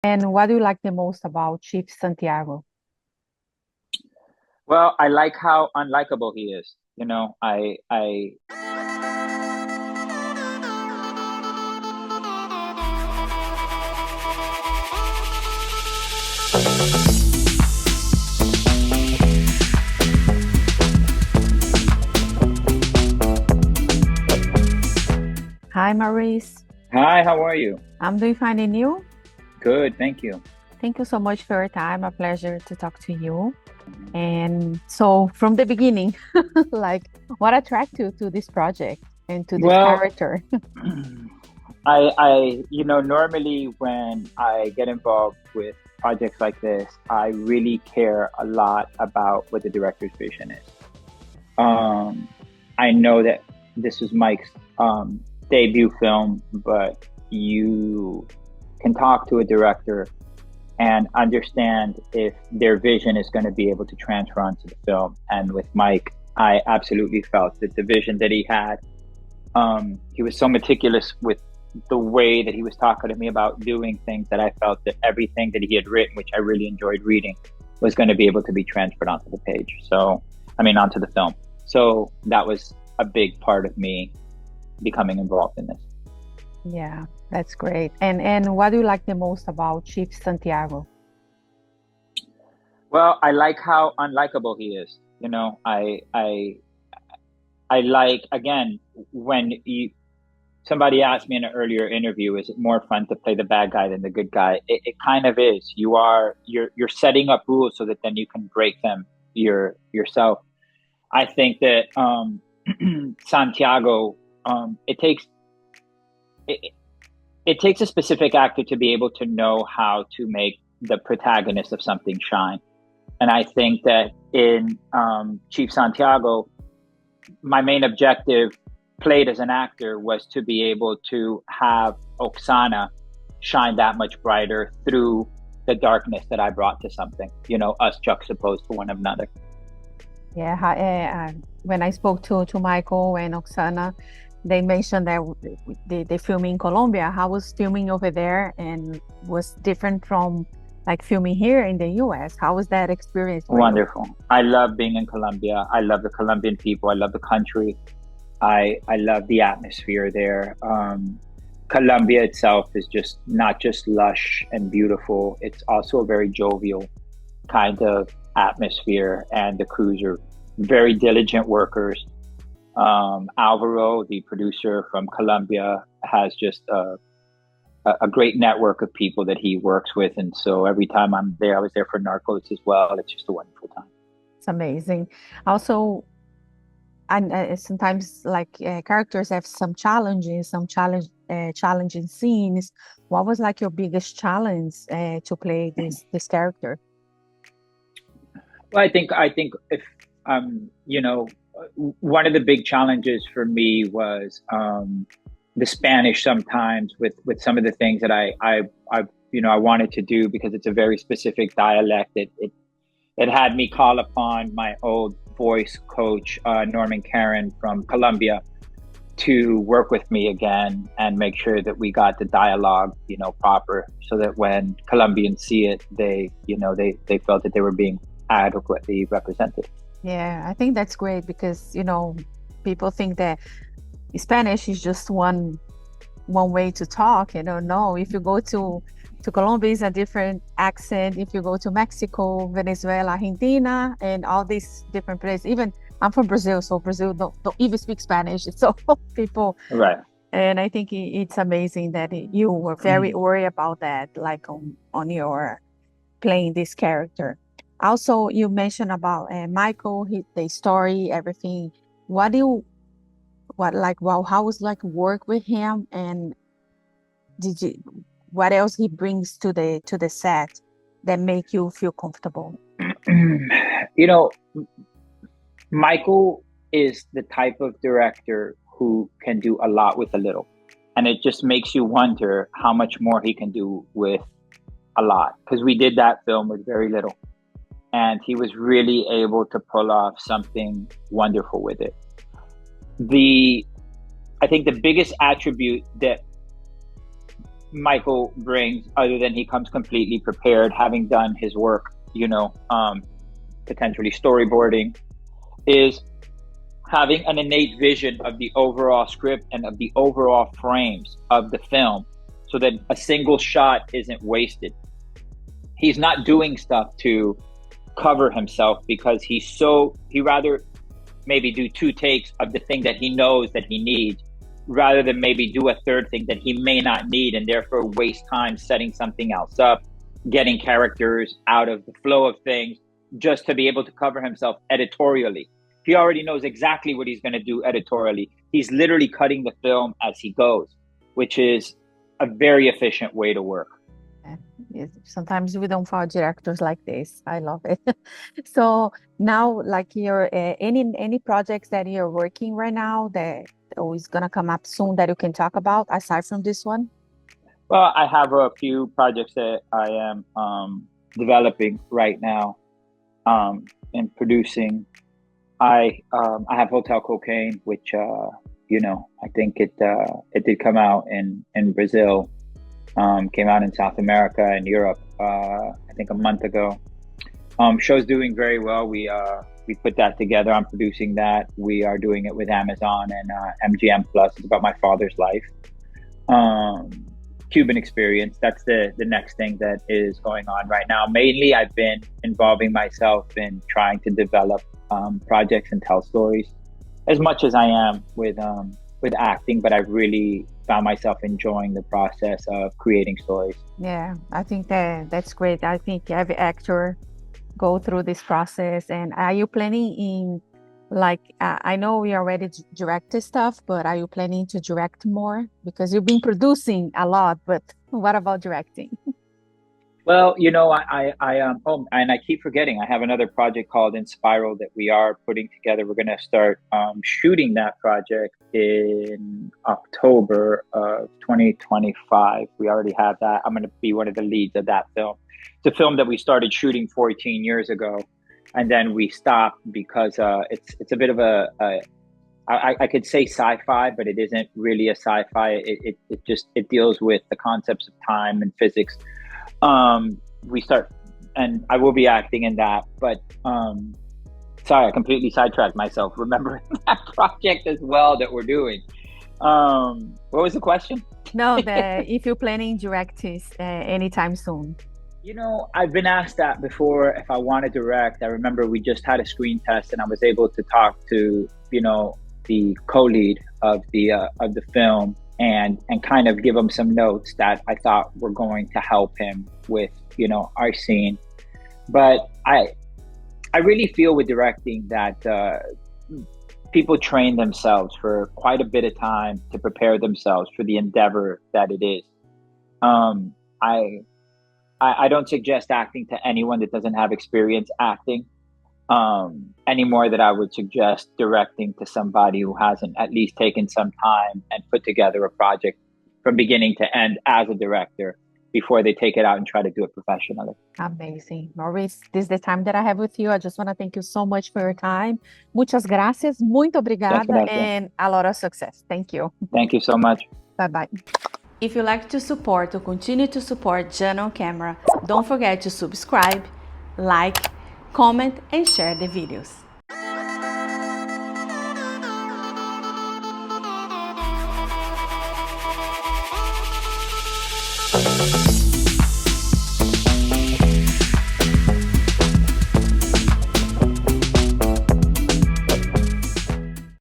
And what do you like the most about Chief Santiago? Well, I like how unlikable he is. I Hi, Maurice. Hi, how are you? I'm doing fine, and you? Good, thank you. Thank you so much for your time. A pleasure to talk to you. And so, from the beginning, like, what attracted you to this project and to this Well, character? normally when I get involved with projects like this, I really care a lot about what the director's vision is. Um, I know that this was Mike's debut film, but you can talk to a director and understand if their vision is going to be able to transfer onto the film. And with Mike, I absolutely felt that the vision that he had, he was so meticulous with the way that he was talking to me about doing things that I felt that everything that he had written, which I really enjoyed reading, was going to be able to be transferred onto the page. So, I mean, onto the film. So that was a big part of me becoming involved in this. Yeah, that's great. And what do you like the most about Chief Santiago? Well, I like how unlikable he is. I like, again, when somebody asked me in an earlier interview, is it more fun to play the bad guy than the good guy? It kind of is. You're setting up rules so that then you can break them yourself. I think that Santiago, it, it takes a specific actor to be able to know how to make the protagonist of something shine. And I think that in Chief Santiago, my main objective, played as an actor, was to be able to have Oksana shine that much brighter through the darkness that I brought to something, us juxtaposed to one another. Yeah, when I spoke to Michael and Oksana, they mentioned that they filming in Colombia. How was filming over there and was different from like filming here in the US? How was that experience for you? Wonderful. I love being in Colombia. I love the Colombian people. I love the country. I love the atmosphere there. Colombia itself is just not just lush and beautiful. It's also a very jovial kind of atmosphere, and the crews are very diligent workers. Alvaro, the producer from Colombia, has just a great network of people that he works with, and so every time I'm there, I was there for Narcos as well. It's just a wonderful time. It's amazing. Also, and sometimes like characters have some challenges, challenging scenes. What was like your biggest challenge to play this character? Well, I think if one of the big challenges for me was the Spanish sometimes with some of the things that I wanted to do, because it's a very specific dialect. It had me call upon my old voice coach, Norman Karen from Colombia, to work with me again and make sure that we got the dialogue, proper, so that when Colombians see it, they felt that they were being adequately represented. Yeah, I think that's great because, people think that Spanish is just one way to talk. No, if you go to Colombia, it's a different accent. If you go to Mexico, Venezuela, Argentina, and all these different places, even I'm from Brazil, so Brazil don't even speak Spanish. So people, Right. and I think it's amazing that you were very worried about that, like on your playing this character. Also, you mentioned about Michael, the story, everything. What do you what like wow? How was like work with him, and did you what else he brings to the set that make you feel comfortable? you know, Michael is the type of director who can do a lot with a little. And it just makes you wonder how much more he can do with a lot. Because we did that film with very little. And he was really able to pull off something wonderful with it. The I think the biggest attribute that Michael brings, other than he comes completely prepared, having done his work, potentially storyboarding, is having an innate vision of the overall script and of the overall frames of the film so that a single shot isn't wasted. He's not doing stuff to cover himself because he rather maybe do 2 takes of the thing that he knows that he needs rather than maybe do a third thing that he may not need and therefore waste time setting something else up, getting characters out of the flow of things just to be able to cover himself editorially. He already knows exactly what he's going to do editorially. He's literally cutting the film as he goes, which is a very efficient way to work. Sometimes we don't find directors like this. I love it. So now, like any projects that you're working right now that is gonna come up soon that you can talk about aside from this one? Well, I have a few projects that I am developing right now and producing. I have Hotel Cocaine, which I think it did come out in Brazil. Came out in South America and Europe, I think a month ago. Show's doing very well. We put that together. I'm producing that. We are doing it with Amazon and MGM Plus. It's about my father's life. Cuban experience. That's the next thing that is going on right now. Mainly, I've been involving myself in trying to develop projects and tell stories as much as I am with acting, but I've really found myself enjoying the process of creating stories. Yeah, I think that's great. I think every actor go through this process. And are you planning in, I know we already directed stuff, but are you planning to direct more? Because you've been producing a lot, but what about directing? Well, and I keep forgetting, I have another project called In Spiral that we are putting together. We're going to start shooting that project in October of 2025. We already have that. I'm going to be one of the leads of that film. It's a film that we started shooting 14 years ago, and then we stopped because it's a bit of I could say sci-fi, but it isn't really a sci-fi. It deals with the concepts of time and physics. And I will be acting in that, but sorry, I completely sidetracked myself remembering that project as well that we're doing. What was the question? No, if you're planning direct anytime soon. I've been asked that before if I want to direct. I remember we just had a screen test and I was able to talk to, the co-lead of the film and kind of give him some notes that I thought were going to help him with, our scene. But I really feel with directing that people train themselves for quite a bit of time to prepare themselves for the endeavor that it is. I don't suggest acting to anyone that doesn't have experience acting any more than I would suggest directing to somebody who hasn't at least taken some time and put together a project from beginning to end as a director before they take it out and try to do it professionally. Amazing. Maurice, this is the time that I have with you. I just want to thank you so much for your time. Muchas gracias. Muito obrigada. And a lot of success. Thank you. Thank you so much. Bye-bye. If you like to support or continue to support Jana on Camera, don't forget to subscribe, like, comment, and share the videos.